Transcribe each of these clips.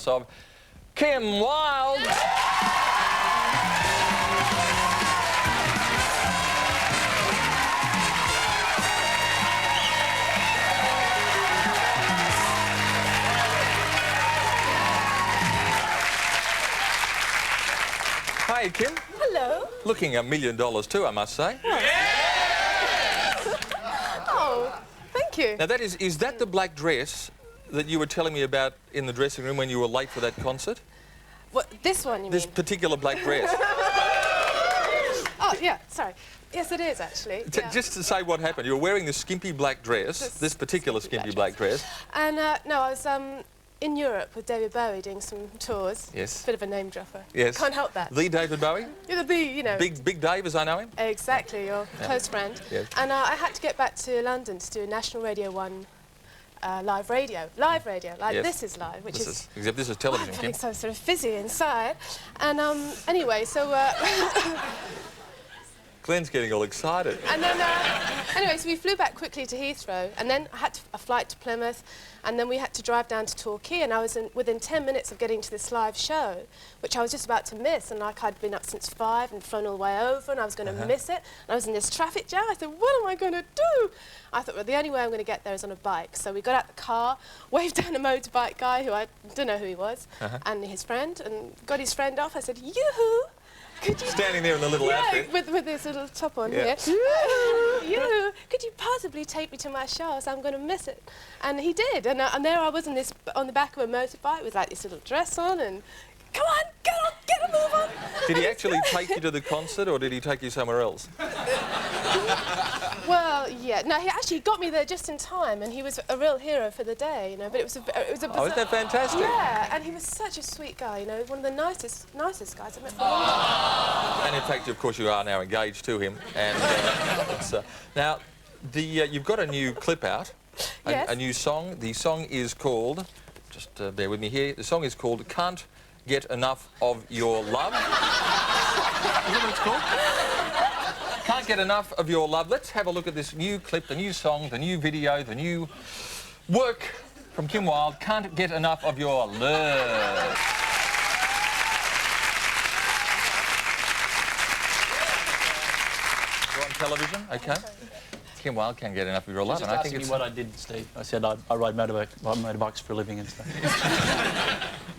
of Kim Wilde. Hi, Kim. Hello. Looking $1 million too, I must say. Oh, thank you. Now, is that the black dress that you were telling me about in the dressing room when you were late for that concert? What, this one, you This mean? particular black dress. Oh, yeah, sorry. Yes, it is, actually. Yeah. Just to say what happened, you were wearing this skimpy black dress, this particular skimpy black dress. And, no, I was in Europe with David Bowie doing some tours. Yes. Bit of a name dropper. Yes. Can't help that. The David Bowie? Yeah, you know. Big Dave, as I know him? Exactly, your close friend. Yes. And I had to get back to London to do National Radio 1 live radio. Live radio, like Yes. This Is Live, which is... Except this is television, I'm Kim. getting so sort of fizzy inside. And anyway, so... Glen's getting all excited. And then, anyway, so we flew back quickly to Heathrow, and then I had a flight to Plymouth, and then we had to drive down to Torquay, and I was within 10 minutes of getting to this live show, which I was just about to miss, and like I'd been up since 5 and flown all the way over, and I was going to miss it, and I was in this traffic jam. I said, what am I going to do? I thought, well, the only way I'm going to get there is on a bike. So we got out the car, waved down a motorbike guy who I don't know who he was, and his friend, and got his friend off. I said, yoo-hoo! Could you Standing there in the little outfit. with this little top on Yeah. here. You, could you possibly take me to my show? So I'm going to miss it. And he did. And there I was on the back of a motorbike with like this little dress on and, come on, get a move on. Did he actually take you to the concert, or did he take you somewhere else? Well, yeah. No, he actually got me there just in time, and he was a real hero for the day, you know. But it was a bizarre... Oh, isn't that fantastic? Yeah, and he was such a sweet guy, you know, one of the nicest guys I've met for a long time. And in fact, of course, you are now engaged to him. And now, you've got a new clip out, Yes. a new song. The song is called, just bear with me here, the song is called Can't Get Enough of Your Love. Is that what it's called? Can't Get Enough of Your Love. Let's have a look at this new clip, the new song, the new video, the new work from Kim Wilde. Can't Get Enough of Your Love. You're on television, okay. Kim Wilde Can't Get Enough of Your Love. Just asking you what I did, Steve. I said I ride motorbikes for a living and stuff.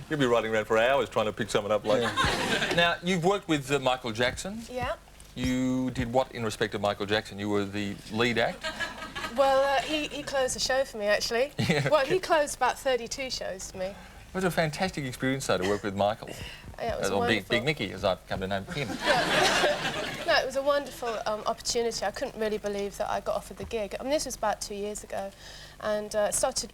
You'll be riding around for hours trying to pick someone up later. Yeah. Now, you've worked with Michael Jackson. Yeah. You did what in respect of Michael Jackson? You were the lead act? Well, he closed the show for me, actually. Yeah. Well, he closed about 32 shows for me. It was a fantastic experience, though, to work with Michael. Yeah, it was Or wonderful. Big Mickey, as I've come to know him. No, it was a wonderful opportunity. I couldn't really believe that I got offered the gig. I mean, this was about 2 years ago. And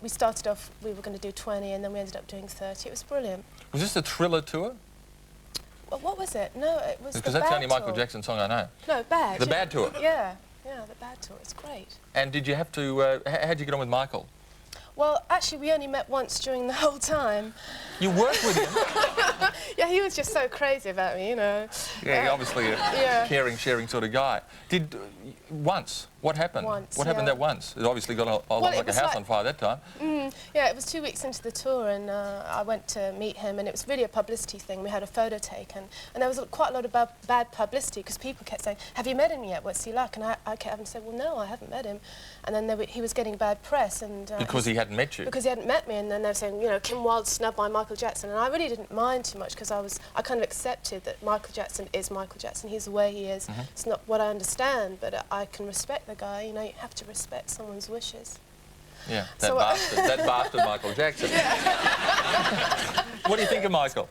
we started off, we were going to do 20, and then we ended up doing 30. It was brilliant. Was this the Thriller tour? Well, what was it? No, it was Because the that's the Bad only Michael Tour. Jackson song I know. No, Bad. The Bad Tour? Yeah, the Bad Tour. It's great. And did you have to... how'd you get on with Michael? Well, actually, we only met once during the whole time. You worked with him? Yeah, he was just so crazy about me, you know. Yeah, obviously a caring, sharing sort of guy. Once? What happened? Once, What happened yeah. that once? It obviously got Well, like it a was house like- on fire that time. Yeah, it was 2 weeks into the tour, and I went to meet him, and it was really a publicity thing. We had a photo take, and there was quite a lot of bad publicity, because people kept saying, have you met him yet? What's he like? And I kept having to say, well, no, I haven't met him. And then he was getting bad press. And Because he hadn't met you? Because he hadn't met me, and then they were saying, you know, Kim Wilde snubbed by Michael Jackson, and I really didn't mind too much, because I kind of accepted that Michael Jackson is Michael Jackson. He's the way he is. It's not what I understand, but I can respect the guy. You know, you have to respect someone's wishes. Yeah, that bastard Michael Jackson. What do you think of Michael?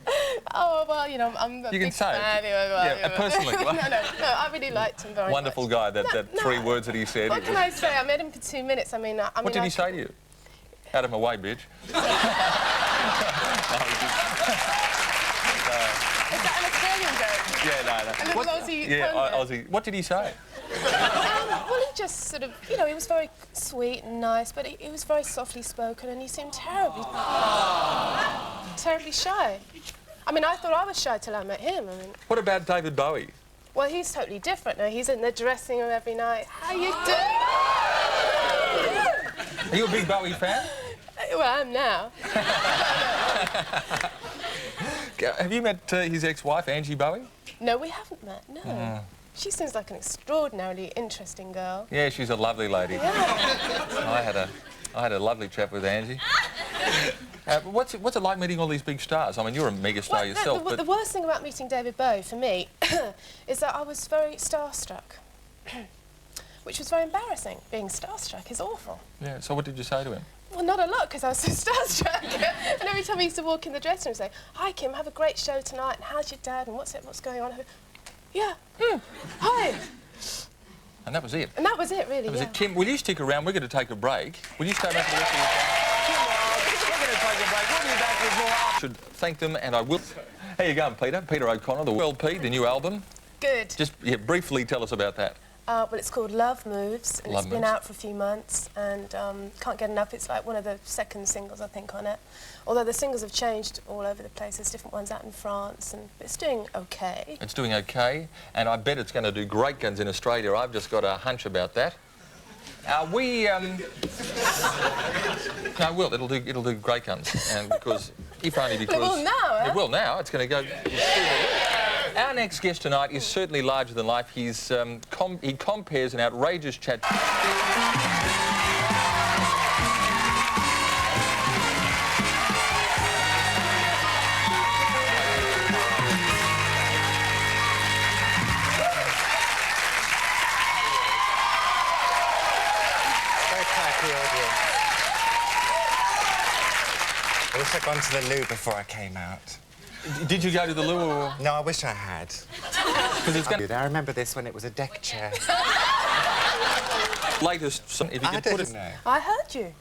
Oh, well, you know, I'm a You can big say it. fan. Yeah, personally. no, I really liked him very Wonderful much. guy, that No, 3 words that he said. What can I say? I met him for 2 minutes. I mean, What did he say to you? Out of my way, bitch. Is that an Australian joke? Yeah, no. A little Aussie Yeah, pun Aussie. What did he say? well, he just sort of, you know, he was very sweet and nice, but he was very softly spoken, and he seemed terribly shy. I mean, I thought I was shy till I met him. I mean, What about David Bowie? well, he's totally different now. He's in the dressing room every night. How you doing? Are you a big Bowie fan? Well, I am now. Have you met his ex-wife, Angie Bowie? No, we haven't met, no. She seems like an extraordinarily interesting girl. Yeah, she's a lovely lady. Yeah. I had a lovely chat with Angie. But what's it like meeting all these big stars? I mean, you're a mega star yourself. The worst thing about meeting David Bowie, for me, is that I was very starstruck. Which was very embarrassing. Being starstruck is awful. Yeah, so what did you say to him? Well, not a lot, because I was so starstruck. And every time he used to walk in the dressing room and say, "Hi, Kim, have a great show tonight, and how's your dad, and what's going on?" Yeah, hi. And that was it? And that was it, really, That was it. Kim, will you stick around? We're going to take a break. Will you stay back for the rest of the time? We're going to take a break. We'll be back with more. I should thank them, and I will. How you going, Peter? Peter O'Connor, the LP, the new album. Good. Just briefly tell us about that. Well, it's called Love Moves, and Love it's been Moves. out for a few months, and can't get enough. It's like one of the second singles, I think, on it. Although the singles have changed all over the place. There's different ones out in France, and it's doing okay. It's doing okay, and I bet it's going to do great guns in Australia. I've just got a hunch about that. No, Will, it'll do great guns, and because if only because It will now, huh? It will now. It's going to go. Our next guest tonight is certainly larger than life. He compares an outrageous chat. I wish I'd gone to the loo before I came out. Did you go to the loo or? No, I wish I had. Because it's going. I remember this when it was a deck chair. Latest song, if you I could put it. didn't know. I heard you.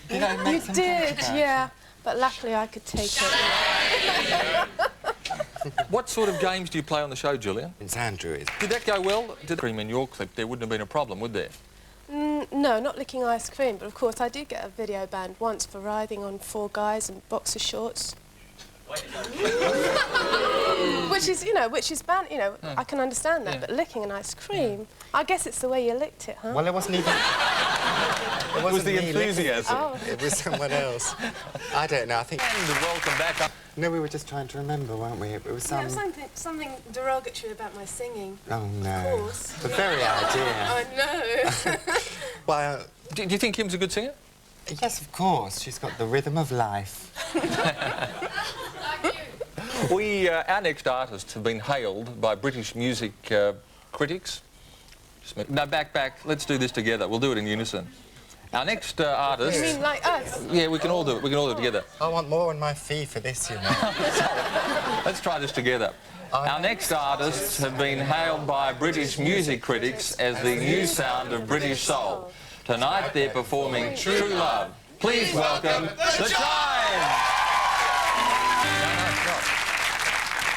Did I make You some did, talk about yeah. But luckily I could take it. What sort of games do you play on the show, Julian? It's Andrew. Did that go well? Did cream in your clip? There wouldn't have been a problem, would there? No, not licking ice cream, but of course I did get a video banned once for riding on 4 guys in boxer shorts. which is banned, I can understand that, but licking an ice cream, I guess it's the way you licked it, huh? Well, it wasn't even... It was the me licking enthusiasm. Oh. It was someone else. I don't know, I think... And welcome back. No, we were just trying to remember, weren't we? It was Yeah, it was something derogatory about my singing. Oh, no. Of course. The very idea. I know. Well... Do you think Kim's a good singer? Yes, of course. She's got the rhythm of life. Our next artists have been hailed by British music critics. No, back. Let's do this together. We'll do it in unison. Our next artist... You mean like us? Yeah, we can all do it. We can all do it together. I want more on my fee for this, you know. Let's try this together. Our next artists have been hailed by British music critics as the new sound of British soul. Tonight they're performing True Love. Please welcome The Chimes!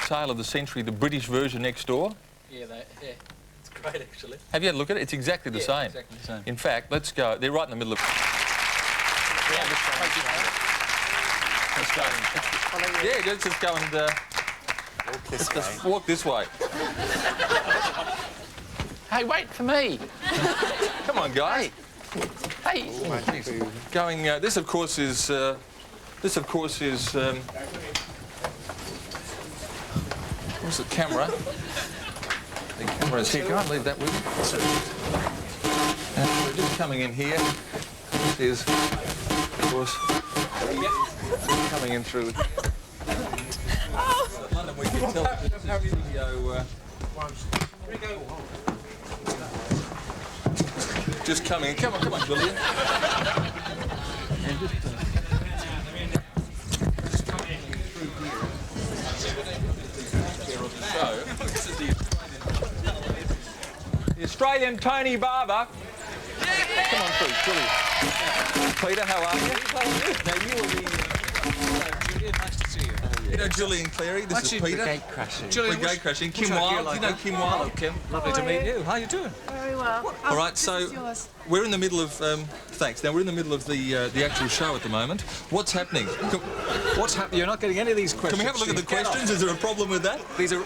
Tale of the century, the British version next door. Yeah, it's great actually. Have you had a look at it? It's exactly the same. Exactly the same. In fact, let's go. They're right in the middle of... Let's go. Yeah, let's just go and Walk this way. just walk this way. Hey, wait for me. Come on, guys. Hey. My boo. Going. This, of course, is. Where's the camera? The camera's here. Can't leave that with me. We're just coming in here. This is, of course, coming in through. London Weekend Television studio. Just coming in. Come on, Julian. And just coming through here. This is the Australian Tony Barber. Come on through, Julian. Peter, how are you? Now you were the... Nice to see you. You know Julian Cleary, this is Peter. Gate crashing. Julian, Brigade crashing. Kim which one do you Wilde, like you know that? Kim Wilde? Kim, lovely How to are meet you? you. How are you doing? Very well. All right, This so is yours. we're in the middle of thanks. Now we're in the middle of the actual show at the moment. What's happening? What's happening? You're not getting any of these questions. Can we have a look at the questions? Is there a problem with that? These are...